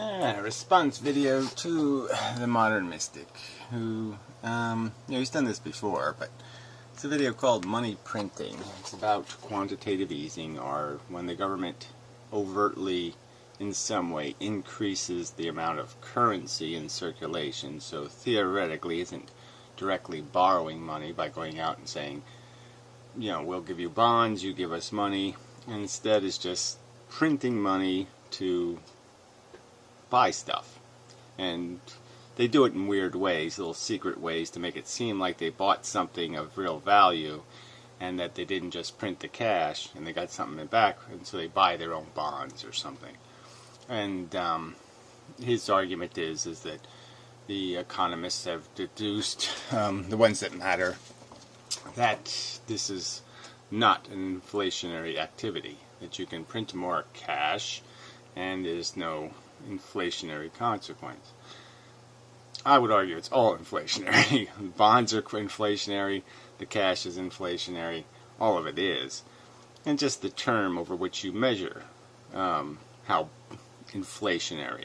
Response video to the modern mystic who, he's done this before, but it's a video called Money Printing. It's about quantitative easing, or when the government overtly, in some way, increases the amount of currency in circulation, so theoretically isn't directly borrowing money by going out and saying, we'll give you bonds, you give us money, and instead is just printing money to buy stuff. And they do it in weird ways, little secret ways, to make it seem like they bought something of real value and that they didn't just print the cash and they got something in back, and so they buy their own bonds or something. And his argument is that the economists have deduced, the ones that matter, that this is not an inflationary activity, that you can print more cash and there's no inflationary consequence. I would argue it's all inflationary. Bonds are inflationary, the cash is inflationary, all of it is. And just the term over which you measure how inflationary.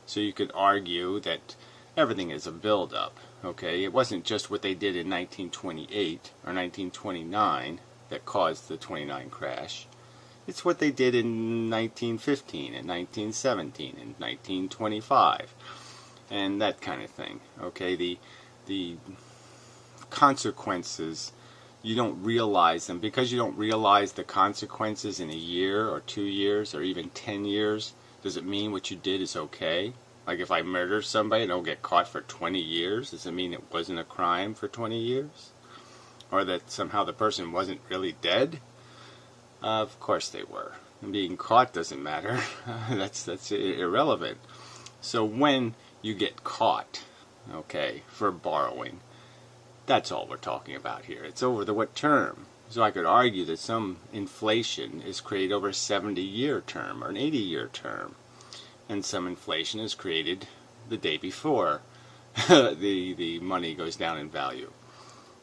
So you could argue that everything is a build-up. Okay, it wasn't just what they did in 1928 or 1929 that caused the 29 crash. It's what they did in 1915 and 1917 and 1925 and that kind of thing. Okay, the consequences, you don't realize them. Because you don't realize the consequences in a year or 2 years or even 10 years, does it mean what you did is okay? Like if I murder somebody and don't get caught for 20 years, does it mean it wasn't a crime for 20 years? Or that somehow the person wasn't really dead? Of course they were. And being caught doesn't matter. That's irrelevant. So when you get caught, okay, for borrowing, that's all we're talking about here. It's over the what term? So I could argue that some inflation is created over a 70-year term or an 80-year term. And some inflation is created the day before the money goes down in value.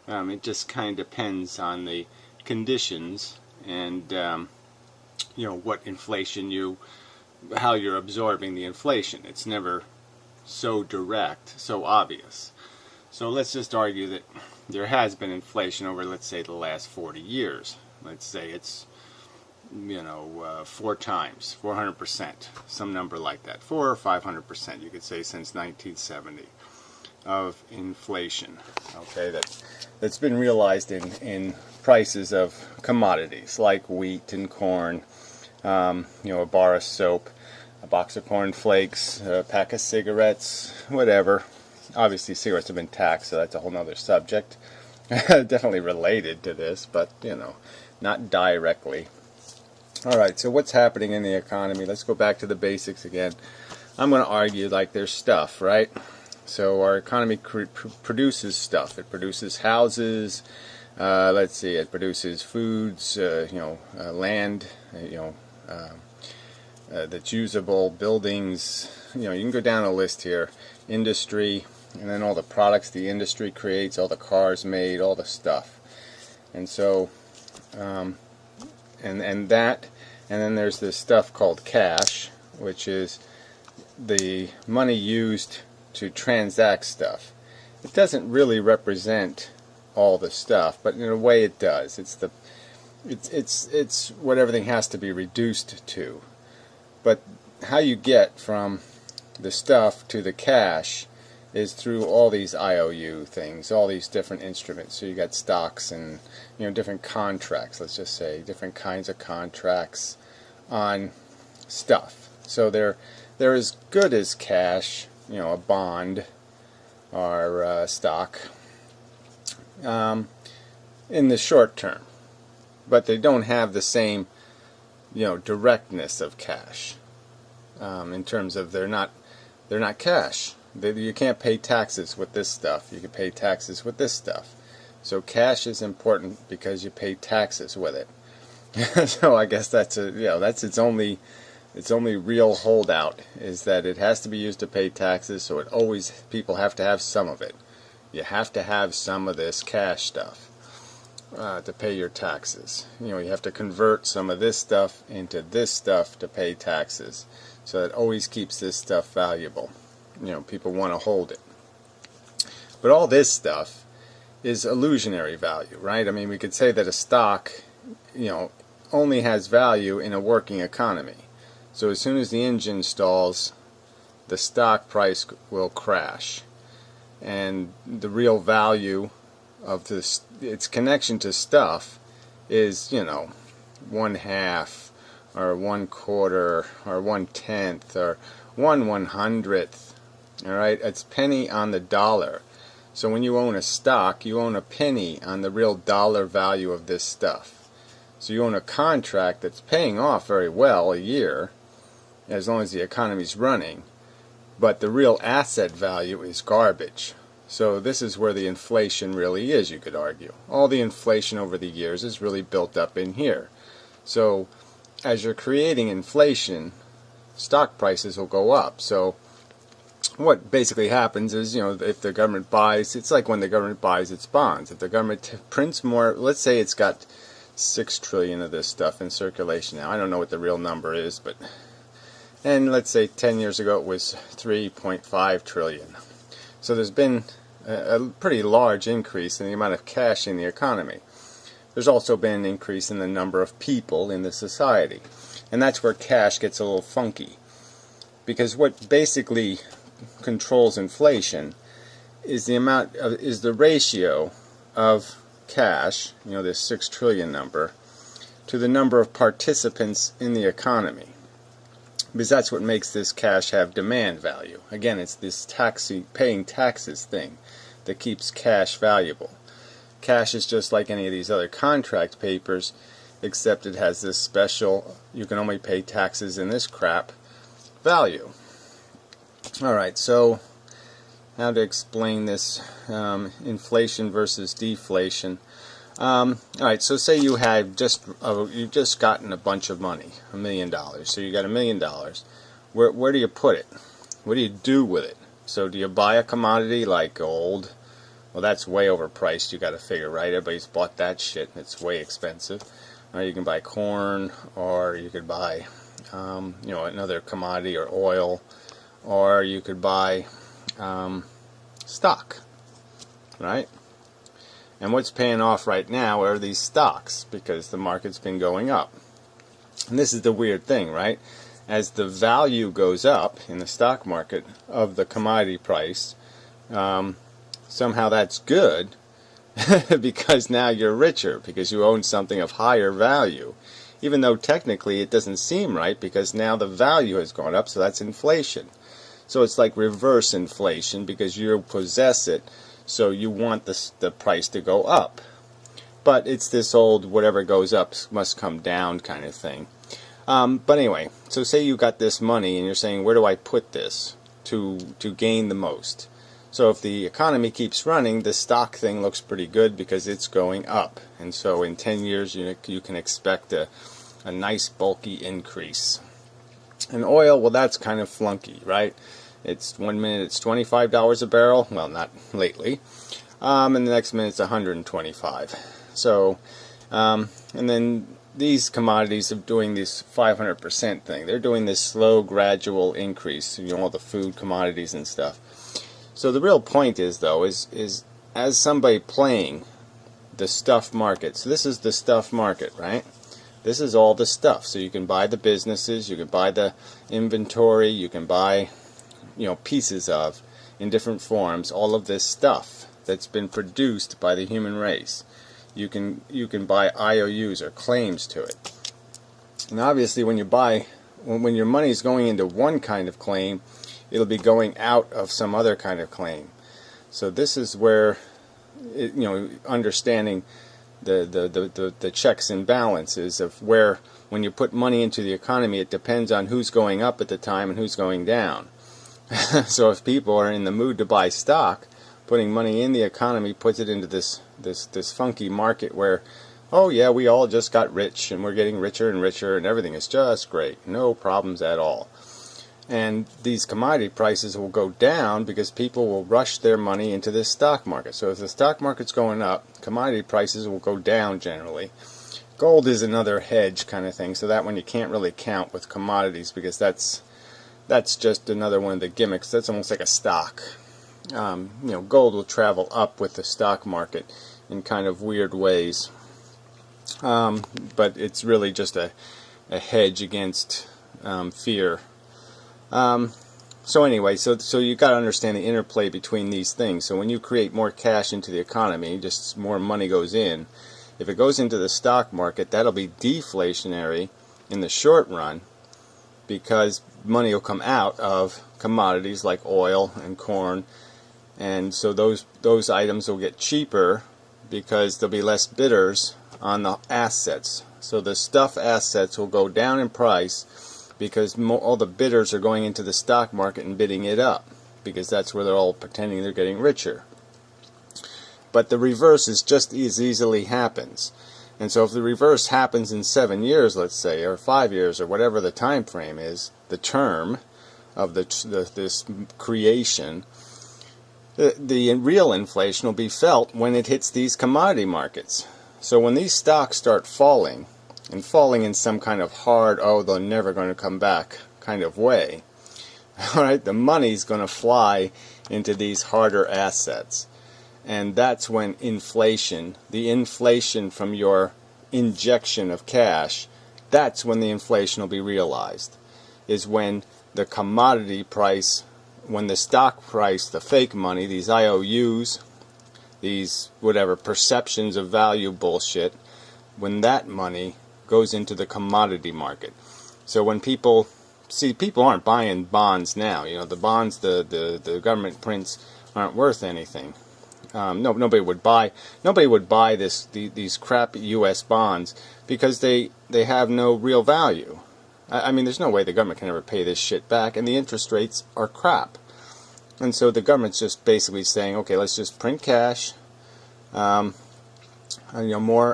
It just kind of depends on the conditions and what inflation how you're absorbing the inflation. It's never so direct, so obvious. So let's just argue that there has been inflation over, let's say, the last 40 years. Let's say it's 4 times, 400%, some number like that, 400 or 500%, you could say, since 1970 of inflation. Okay, that's been realized in prices of commodities like wheat and corn, a bar of soap, a box of corn flakes, a pack of cigarettes, whatever. Obviously cigarettes have been taxed, so that's a whole other subject. Definitely related to this, but not directly. Alright, so what's happening in the economy? Let's go back to the basics again. I'm going to argue like there's stuff, right? So our economy produces stuff. It produces houses, let's see, it produces foods, land, that's usable, buildings, you can go down a list here, industry, and then all the products the industry creates, all the cars made, all the stuff. And so, and then there's this stuff called cash, which is the money used to transact stuff. It doesn't really represent all the stuff, but in a way it does. It's what everything has to be reduced to. But how you get from the stuff to the cash is through all these IOU things, all these different instruments. So you got stocks and different contracts, let's just say, different kinds of contracts on stuff. So they're as good as cash, a bond or stock, in the short term, but they don't have the same directness of cash, in terms of they're not cash. You can't pay taxes with this stuff. You can pay taxes with this stuff. So cash is important because you pay taxes with it. So I guess that's its only real holdout, is that it has to be used to pay taxes. So people have to have some of it. You have to have some of this cash stuff to pay your taxes. You have to convert some of this stuff into this stuff to pay taxes. So it always keeps this stuff valuable. People want to hold it. But all this stuff is illusionary value, right? I mean, we could say that a stock, only has value in a working economy. So as soon as the engine stalls, the stock price will crash. And the real value of its connection to stuff is, 1/2 or 1/4 or 1/10 or 1/100th. All right, it's penny on the dollar. So when you own a stock, you own a penny on the real dollar value of this stuff. So you own a contract that's paying off very well a year, as long as the economy's running, but the real asset value is garbage. So this is where the inflation really is, you could argue. All the inflation over the years is really built up in here. So as you're creating inflation, stock prices will go up. So what basically happens is, if the government buys, it's like when the government buys its bonds. If the government prints more, let's say it's got 6 trillion of this stuff in circulation now. I don't know what the real number is, and let's say 10 years ago it was 3.5 trillion. So there's been a pretty large increase in the amount of cash in the economy. There's also been an increase in the number of people in the society. And that's where cash gets a little funky. Because what basically controls inflation is the ratio of cash, this 6 trillion number, to the number of participants in the economy. Because that's what makes this cash have demand value. Again, it's this paying taxes thing that keeps cash valuable. Cash is just like any of these other contract papers, except it has this special, you can only pay taxes in this crap, value. Alright, so how to explain this inflation versus deflation. Alright, so say you have you've just gotten a bunch of money, $1 million. So you got $1 million. Where do you put it? What do you do with it? So do you buy a commodity like gold? Well, that's way overpriced. You got to figure, right? Everybody's bought that shit, and it's way expensive. Or you can buy corn, or you could buy, another commodity or oil, or you could buy stock, right? And what's paying off right now are these stocks, because the market's been going up. And this is the weird thing, right? As the value goes up in the stock market of the commodity price, somehow that's good because now you're richer because you own something of higher value, even though technically it doesn't seem right because now the value has gone up, so that's inflation. So it's like reverse inflation because you possess it, so you want the price to go up. But it's this old whatever goes up must come down kind of thing. But anyway, so say you got this money and you're saying, where do I put this to gain the most? So if the economy keeps running, the stock thing looks pretty good because it's going up. And so in 10 years you can expect a nice bulky increase. And oil, well, that's kind of flunky, right? It's 1 minute it's $25 a barrel. Well, not lately. And the next minute it's $125. So, and then these commodities are doing this 500% thing. They're doing this slow, gradual increase. All the food commodities and stuff. So the real point is, though, is as somebody playing the stuff market. So this is the stuff market, right? This is all the stuff. So you can buy the businesses, you can buy the inventory, you can buy, pieces of, in different forms, all of this stuff that's been produced by the human race. You can buy IOUs or claims to it. And obviously when your money is going into one kind of claim, it'll be going out of some other kind of claim. So this is where, understanding the checks and balances of where, when you put money into the economy, it depends on who's going up at the time and who's going down. So if people are in the mood to buy stock, putting money in the economy puts it into this funky market where, oh yeah, we all just got rich and we're getting richer and richer and everything is just great, no problems at all. And these commodity prices will go down because people will rush their money into this stock market. So if the stock market's going up, commodity prices will go down generally. Gold is another hedge kind of thing, so that one you can't really count with commodities because that's that's just another one of the gimmicks. That's almost like a stock. Gold will travel up with the stock market in kind of weird ways, but it's really just a hedge against fear. So anyway, so you got to understand the interplay between these things. So when you create more cash into the economy, just more money goes in. If it goes into the stock market, that'll be deflationary in the short run, because money will come out of commodities like oil and corn, and so those items will get cheaper because there'll be less bidders on the assets. So the stuff assets will go down in price because all the bidders are going into the stock market and bidding it up, because that's where they're all pretending they're getting richer. But the reverse is just as easily happens. And so if the reverse happens in 7 years, let's say, or 5 years, or whatever the time frame is, the term of this creation, the real inflation will be felt when it hits these commodity markets. So when these stocks start falling, and falling in some kind of hard, oh, they're never going to come back kind of way, all right, the money's going to fly into these harder assets. And that's when inflation, the inflation from your injection of cash, that's when the inflation will be realized, is when the commodity price, when the stock price, the fake money, these IOUs, these whatever perceptions of value bullshit, when that money goes into the commodity market. So when people aren't buying bonds now. The bonds the government prints aren't worth anything. Nobody would buy these crappy U.S. bonds because they have no real value. I mean, there's no way the government can ever pay this shit back, and the interest rates are crap. And so the government's just basically saying, okay, let's just print cash, more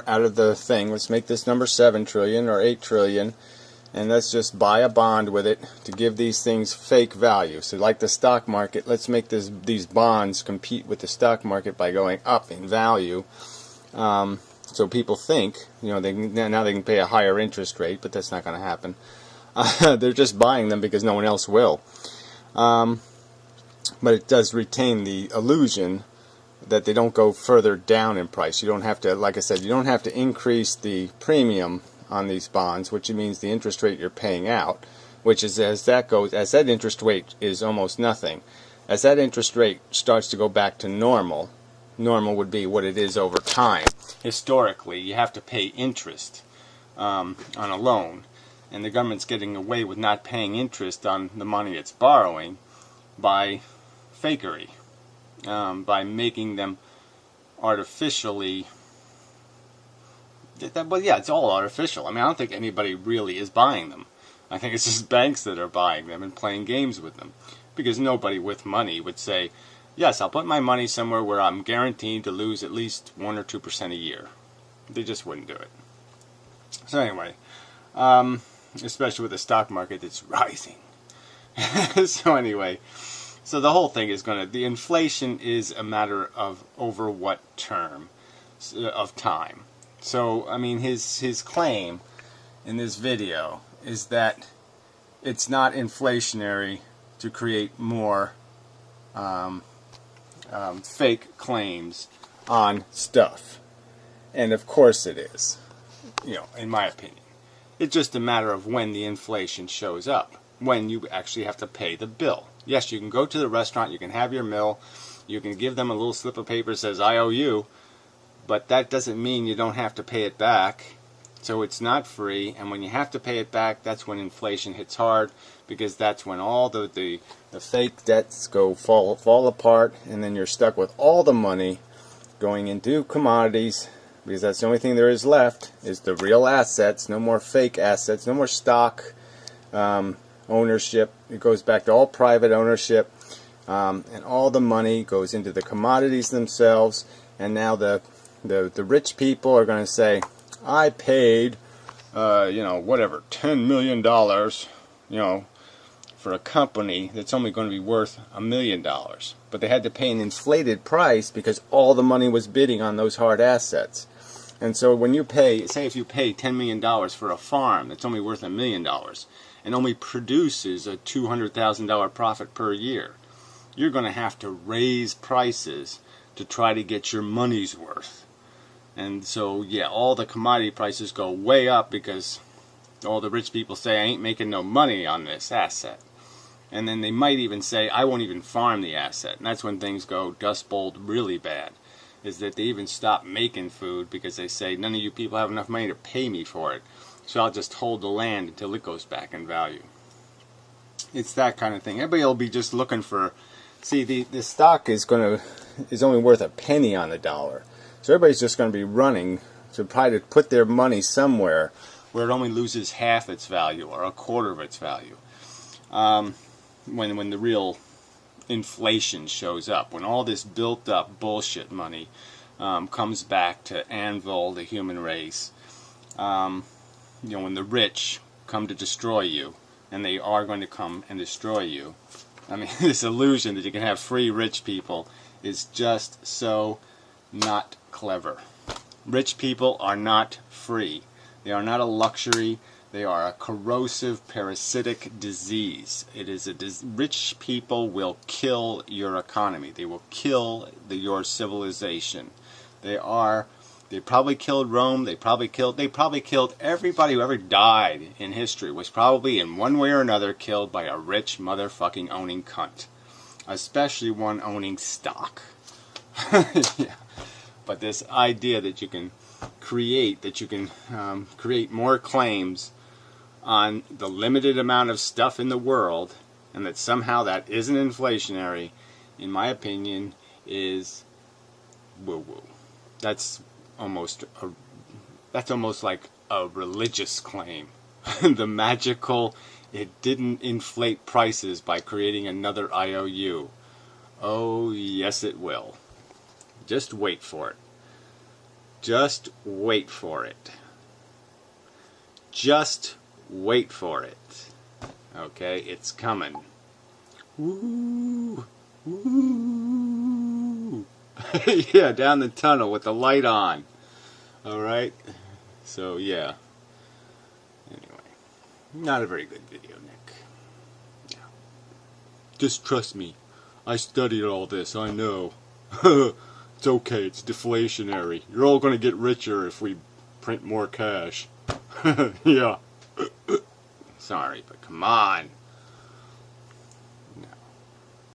out of the thing. Let's make this number 7 trillion or 8 trillion, and let's just buy a bond with it to give these things fake value. So like the stock market, let's make these bonds compete with the stock market by going up in value. So people think, now they can pay a higher interest rate, but that's not going to happen. They're just buying them because no one else will. But it does retain the illusion that they don't go further down in price. You don't have to, like I said, you don't have to increase the premium on these bonds, which means the interest rate you're paying out, which is as that interest rate is almost nothing. As that interest rate starts to go back to normal would be what it is over time. Historically, you have to pay interest on a loan, and the government's getting away with not paying interest on the money it's borrowing by fakery, by making them artificially. But yeah, it's all artificial. I mean, I don't think anybody really is buying them. I think it's just banks that are buying them and playing games with them, because nobody with money would say, yes, I'll put my money somewhere where I'm guaranteed to lose at least 1 or 2% a year. They just wouldn't do it. So anyway, especially with the stock market that's rising. So anyway, so the whole thing is the inflation is a matter of over what term of time. So, I mean, his claim in this video is that it's not inflationary to create more fake claims on stuff. And of course it is, in my opinion. It's just a matter of when the inflation shows up, when you actually have to pay the bill. Yes, you can go to the restaurant, you can have your meal, you can give them a little slip of paper that says, I owe you, but that doesn't mean you don't have to pay it back. So it's not free, and when you have to pay it back, that's when inflation hits hard, because that's when all the fake debts fall apart, and then you're stuck with all the money going into commodities, because that's the only thing there is left, is the real assets. No more fake assets, no more stock ownership. It goes back to all private ownership, and all the money goes into the commodities themselves. And now the rich people are going to say, I paid whatever, $10 million for a company that's only going to be worth $1 million, but they had to pay an inflated price because all the money was bidding on those hard assets. And so when you pay, say if you pay $10 million for a farm that's only worth $1 million, and only produces a $200,000 profit per year, you're going to have to raise prices to try to get your money's worth. And so, yeah, all the commodity prices go way up because all the rich people say, I ain't making no money on this asset. And then they might even say, I won't even farm the asset. And that's when things go dust bowl really bad, is that they even stop making food because they say, none of you people have enough money to pay me for it, so I'll just hold the land until it goes back in value. It's that kind of thing. Everybody will be just looking for, see, the stock is only worth a penny on the dollar. So everybody's just going to be running to try to put their money somewhere where it only loses half its value or a quarter of its value. When the real inflation shows up, when all this built up bullshit money comes back to anvil the human race, when the rich come to destroy you, and they are going to come and destroy you. I mean, this illusion that you can have free rich people is just so not clever. Rich people are not free. They are not a luxury. They are a corrosive, parasitic disease. It is rich people will kill your economy. They will kill your civilization. They probably killed Rome. They probably killed everybody who ever died in history was probably in one way or another killed by a rich motherfucking owning cunt. Especially one owning stock. Yeah. But this idea that you can create more claims on the limited amount of stuff in the world, and that somehow that isn't inflationary, in my opinion, is woo-woo. That's almost like a religious claim. The magical, it didn't inflate prices by creating another IOU. Oh, yes it will. Just wait for it. Just wait for it. Just wait for it. Okay, it's coming. Woo! Woo! Yeah, down the tunnel with the light on. Alright? So, yeah. Anyway. Not a very good video, Nick. Yeah. Just trust me. I studied all this, I know. It's okay, it's deflationary. You're all going to get richer if we print more cash. Yeah. Sorry, but come on.